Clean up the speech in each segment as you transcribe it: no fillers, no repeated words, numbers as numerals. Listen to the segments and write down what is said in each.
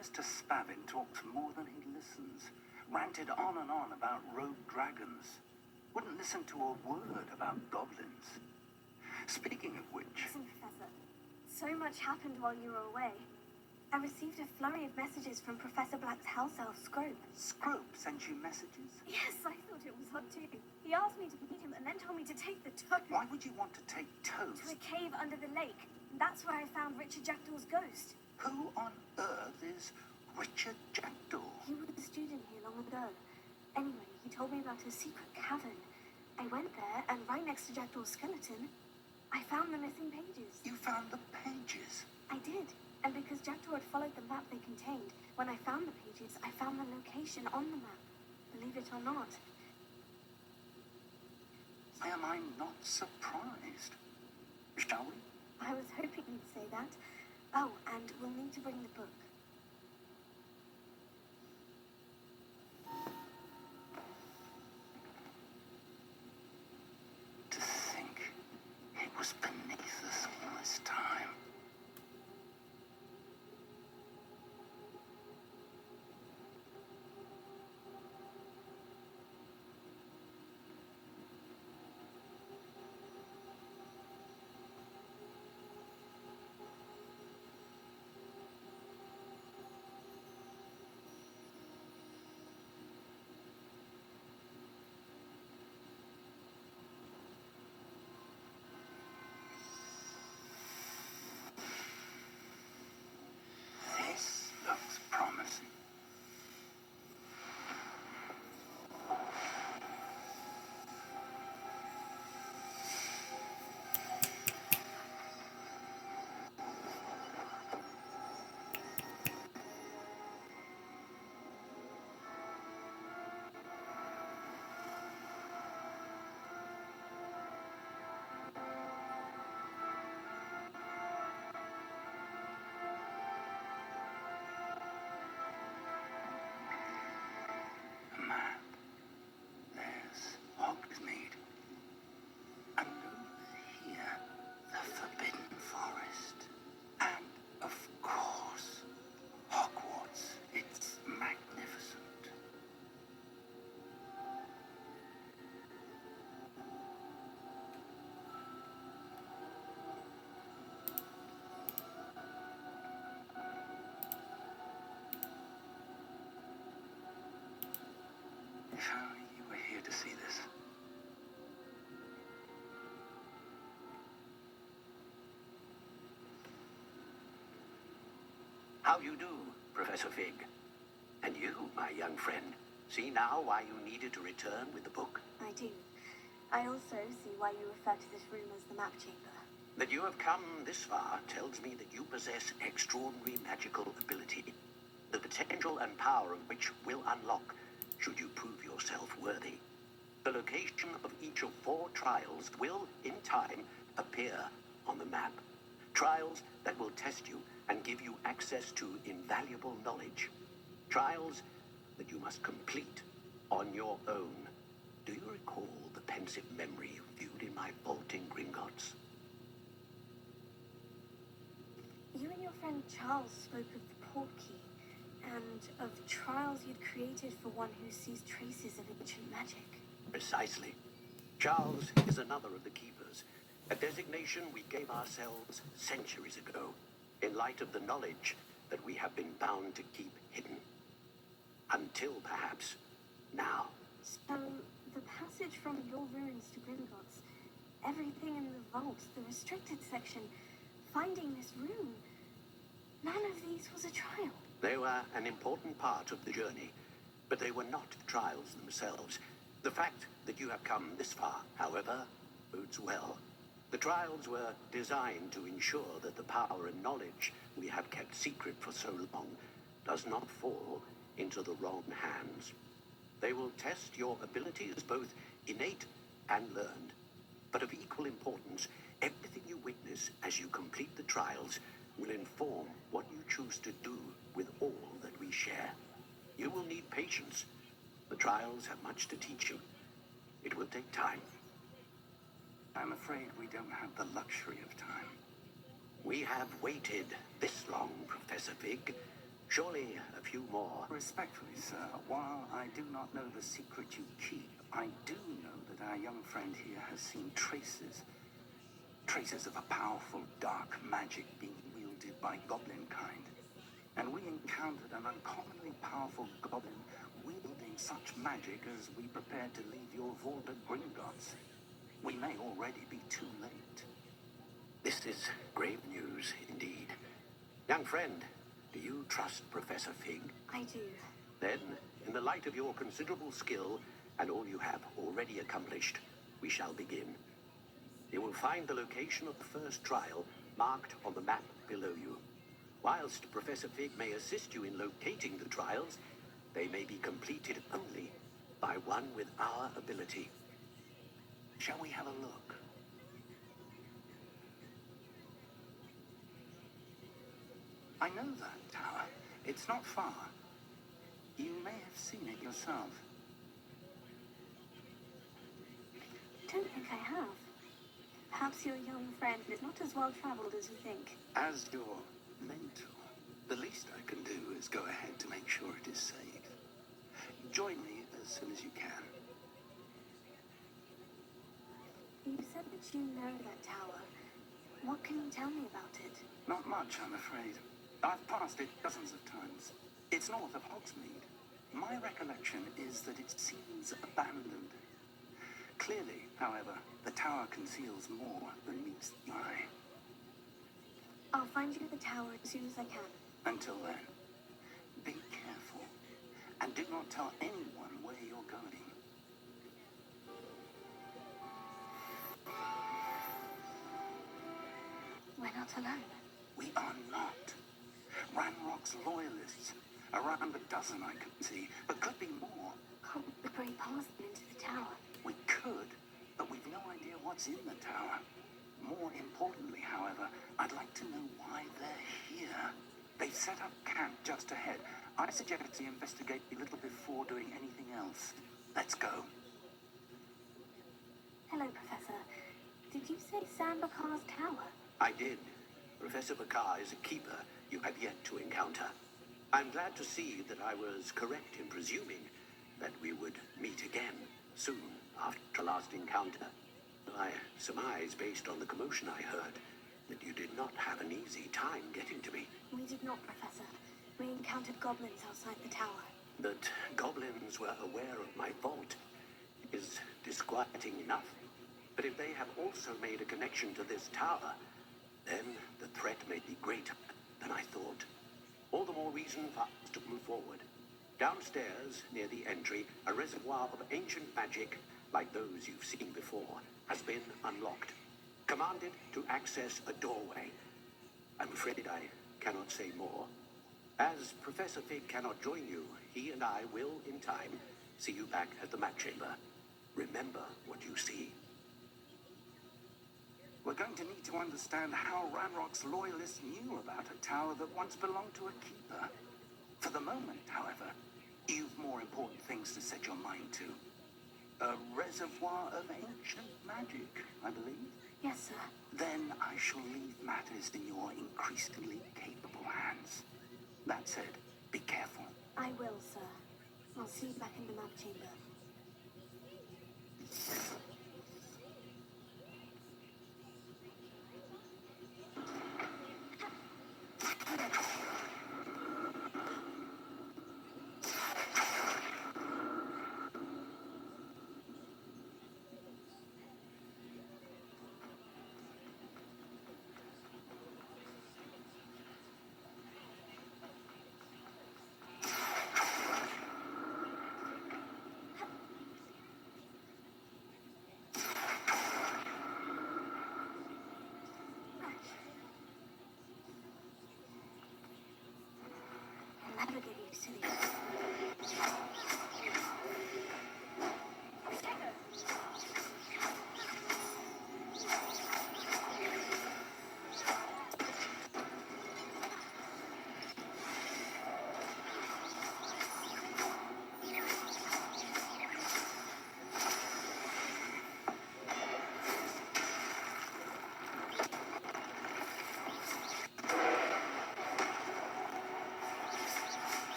Mr. Spavin talks more than he listens. Ranted on and on about rogue dragons. Wouldn't listen to a word about goblins. Speaking of which... Listen, Professor. So much happened while you were away. I received a flurry of messages from Professor Black's house elf, Scrope. Scrope sent you messages? Yes, I thought it was odd too. He asked me to meet him and then told me to take the toad. Why would you want to take toads? To a cave under the lake. That's where I found Richard Jackdaw's ghost. Who on earth is Richard Jackdaw? He was a student here long ago. Anyway, he told me about a secret cavern. I went there, and right next to Jackdaw's skeleton, I found the missing pages. You found the pages? I did. And because Jackdaw had followed the map they contained, when I found the pages, I found the location on the map. Believe it or not. Why am I not surprised? Shall we? I was hoping you'd say that. Oh, and we'll need to bring the book. To think it was beneath us all this time. This looks promising. Map. There's Hogsmeade. And over here, the Forbidden Forest. And, of course, Hogwarts. It's magnificent. If only you were here to see this. How you do, Professor Fig? And you, my young friend, see now why you needed to return with the book? I do. I also see why you refer to this room as the map chamber. That you have come this far tells me that you possess extraordinary magical ability, the potential and power of which will unlock should you prove yourself worthy. The location of each of 4 trials will, in time, appear on the map. Trials that will test you and give you access to invaluable knowledge. Trials that you must complete on your own. Do you recall the pensive memory you viewed in my vault in Gringotts? You and your friend Charles spoke of the portkey, and of trials you'd created for one who sees traces of ancient magic. Precisely. Charles is another of the keepers, a designation we gave ourselves centuries ago, in light of the knowledge that we have been bound to keep hidden. Until, perhaps, now. So, the passage from your ruins to Gringotts, everything in the vault, the restricted section, finding this room, none of these was a trial. They were an important part of the journey, but they were not trials themselves. The fact that you have come this far, however, bodes well. The trials were designed to ensure that the power and knowledge we have kept secret for so long does not fall into the wrong hands. They will test your abilities, both innate and learned. But of equal importance, everything you witness as you complete the trials will inform what you choose to do with all that we share. You will need patience. The trials have much to teach you. It will take time. I'm afraid we don't have the luxury of time. We have waited this long, Professor Fig, Surely a few more. Respectfully, sir, while I do not know the secret you keep, I do know that our young friend here has seen traces of a powerful dark magic being wielded by goblin kind. And we encountered an uncommonly powerful goblin wielding such magic as we prepared to leave your vault at Gringotts. We may already be too late. This is grave news indeed. Young friend, do you trust Professor Fig? I do. Then, in the light of your considerable skill and all you have already accomplished, we shall begin. You will find the location of the first trial marked on the map below you. Whilst Professor Fig may assist you in locating the trials, they may be completed only by one with our ability. Shall we have a look? I know that tower. It's not far. You may have seen it yourself. Don't think I have. Perhaps your young friend is not as well traveled as you think. As your mentor, the least I can do is go ahead to make sure it is safe. Join me as soon as you can. You said that you know that tower. What can you tell me about it? Not much, I'm afraid. I've passed it dozens of times. It's north of Hogsmeade. My recollection is that it seems abandoned. Clearly, however, the tower conceals more than meets the eye. I'll find you at the tower as soon as I can. Until then, be careful, and do not tell anyone where you're going. We're not alone. We are not. Ranrock's loyalists. Around a dozen I can see, but could be more. Can't we break past them into the tower? We could, but we've no idea what's in the tower. More importantly, however, I'd like to know why they're here. They've set up camp just ahead. I suggest we investigate a little before doing anything else. Let's go. Hello, Professor. Did you say Sam Bakar's tower? I did. Professor Bakar is a keeper you have yet to encounter. I'm glad to see that I was correct in presuming that we would meet again soon after last encounter. I surmise, based on the commotion I heard, that you did not have an easy time getting to me. We did not, Professor. We encountered goblins outside the tower. That goblins were aware of my vault is disquieting enough. But if they have also made a connection to this tower, then the threat may be greater than I thought. All the more reason for us to move forward. Downstairs, near the entry, a reservoir of ancient magic, like those you've seen before, has been unlocked. Commanded to access a doorway. I'm afraid I cannot say more. As Professor Fig cannot join you, he and I will, in time, see you back at the map chamber. Remember what you see. We're going to need to understand how Ranrock's loyalists knew about a tower that once belonged to a keeper. For the moment, however, you've more important things to set your mind to. A reservoir of ancient magic, I believe. Yes, sir. Then I shall leave matters in your increasingly capable hands. That said, be careful. I will, sir. I'll see you back in the map chamber.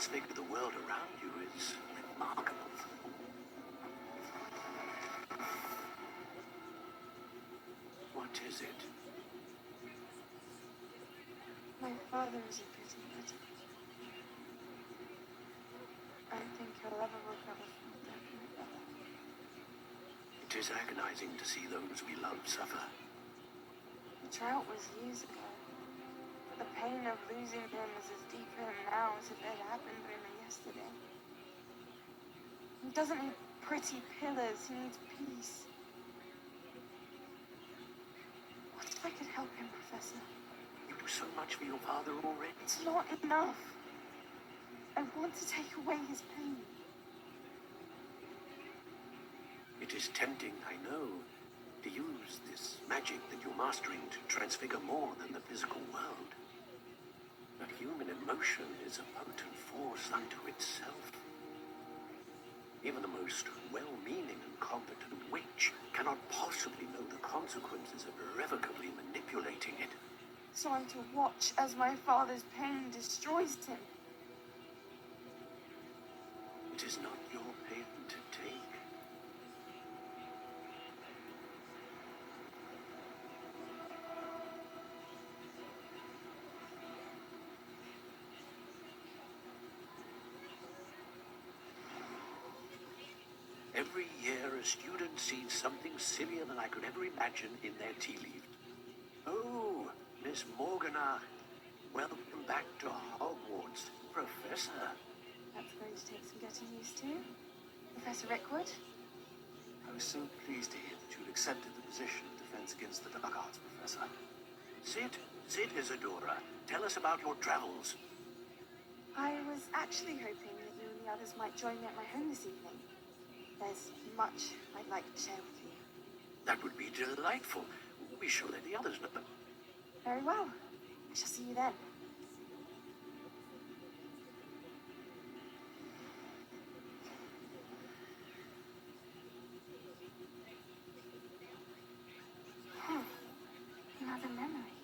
transfigure the world around you is remarkable. What is it? My father is in prison, but I don't think he'll ever recover from the death of my brother. It is agonizing to see those we love suffer. The drought was years ago, but the pain of losing him is as deep for him now as if it had happened only yesterday. He doesn't need pretty pillars, he needs peace. What if I could help him, Professor? You do so much for your father already. It's not enough. I want to take away his pain. It is tempting, I know, to use this magic that you're mastering to transfigure more than the physical world. But human emotion is a potent force unto itself. Even the most well-meaning and competent witch cannot possibly know the consequences of irrevocably manipulating it. So I'm to watch as my father's pain destroys him. It is not your pain to take. Every year, a student sees something sillier than I could ever imagine in their tea leaf. Oh, Miss Morganach, welcome back to Hogwarts, Professor. That's going to take some getting used to. Professor Rickwood? I was so pleased to hear that you'd accepted the position of Defense Against the Dark Arts, Professor. Sit, Isadora. Tell us about your travels. I was actually hoping that you and the others might join me at my home this evening. There's much I'd like to share with you. That would be delightful. We shall let the others know. Very well. I shall see you then. Another memory.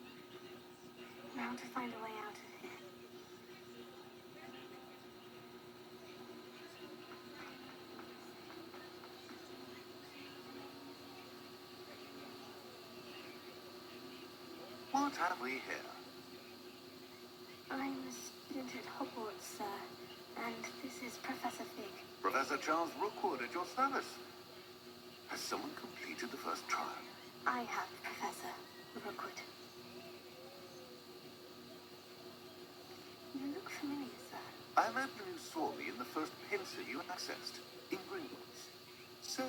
Now to find a way out of here. What have we here? I'm a student at Hogwarts, sir, and this is Professor Fig. Professor Charles Rookwood at your service. Has someone completed the first trial? I have, Professor Rookwood. You look familiar, sir. I imagine you saw me in the first pensive you accessed, in Gringotts. So,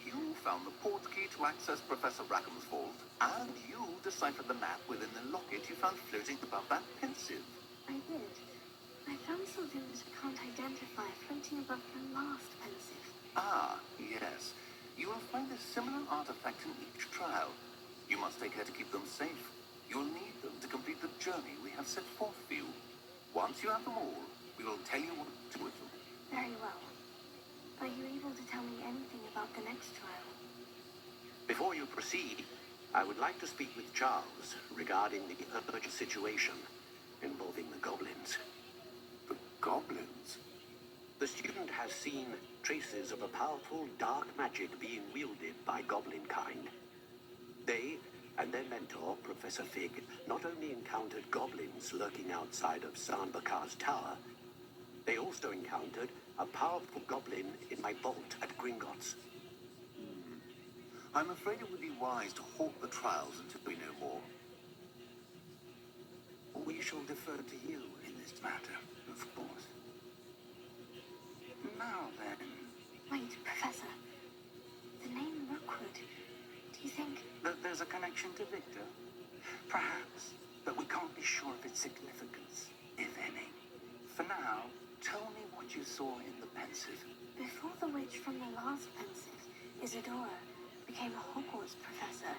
you found the portkey to access Professor Rackham's vault, and you deciphered the map within the locket you found floating above that pensive. I did. I found something that I can't identify floating above the last pensive. Ah, yes. You will find a similar artifact in each trial. You must take care to keep them safe. You'll need them to complete the journey we have set forth for you. Once you have them all, we will tell you what to do with them. Very well. Are you able to tell me anything about the next trial? Before you proceed, I would like to speak with Charles regarding the urgent situation involving the goblins. The goblins? The student has seen traces of a powerful dark magic being wielded by goblin kind. They and their mentor, Professor Fig, not only encountered goblins lurking outside of Sanbakar's tower, they also encountered a powerful goblin in my vault at Gringotts. I'm afraid it would be wise to halt the trials until we know more. We shall defer to you in this matter, of course. Now then... Wait, Professor. The name Rookwood. Do you think... that there's a connection to Victor? Perhaps, but we can't be sure of its significance, if any. For now, tell me what you saw in the pensive. Before the witch from the last pensive, Isadora, became a Hogwarts professor,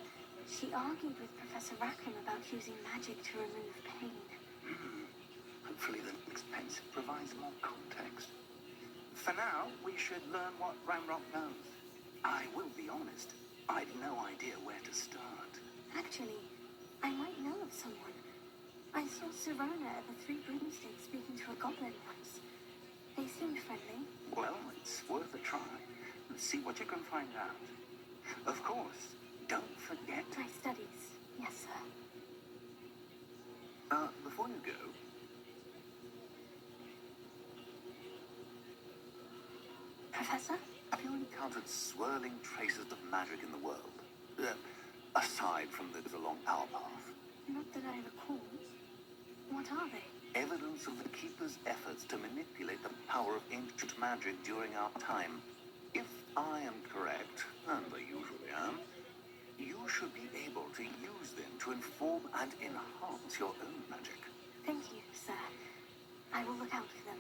she argued with Professor Rackham about using magic to remove pain. Hopefully the next pensive provides more context. For now, we should learn what Ramrock knows. I will be honest, I've no idea where to start. Actually, I might know of someone. I saw Serona at the Three Broomsticks speaking to a goblin once. seemed friendly. Well, it's worth a try. Let's see what you can find out. Of course, don't forget... My studies. Yes, sir. Before you go, Professor? have you encountered swirling traces of magic in the world? Aside from those along our path? Not that I recall. What are they? Evidence of the Keeper's efforts to manipulate the power of ancient magic during our time. If I am correct, and I usually am, you should be able to use them to inform and enhance your own magic. Thank you, sir. I will look out for them.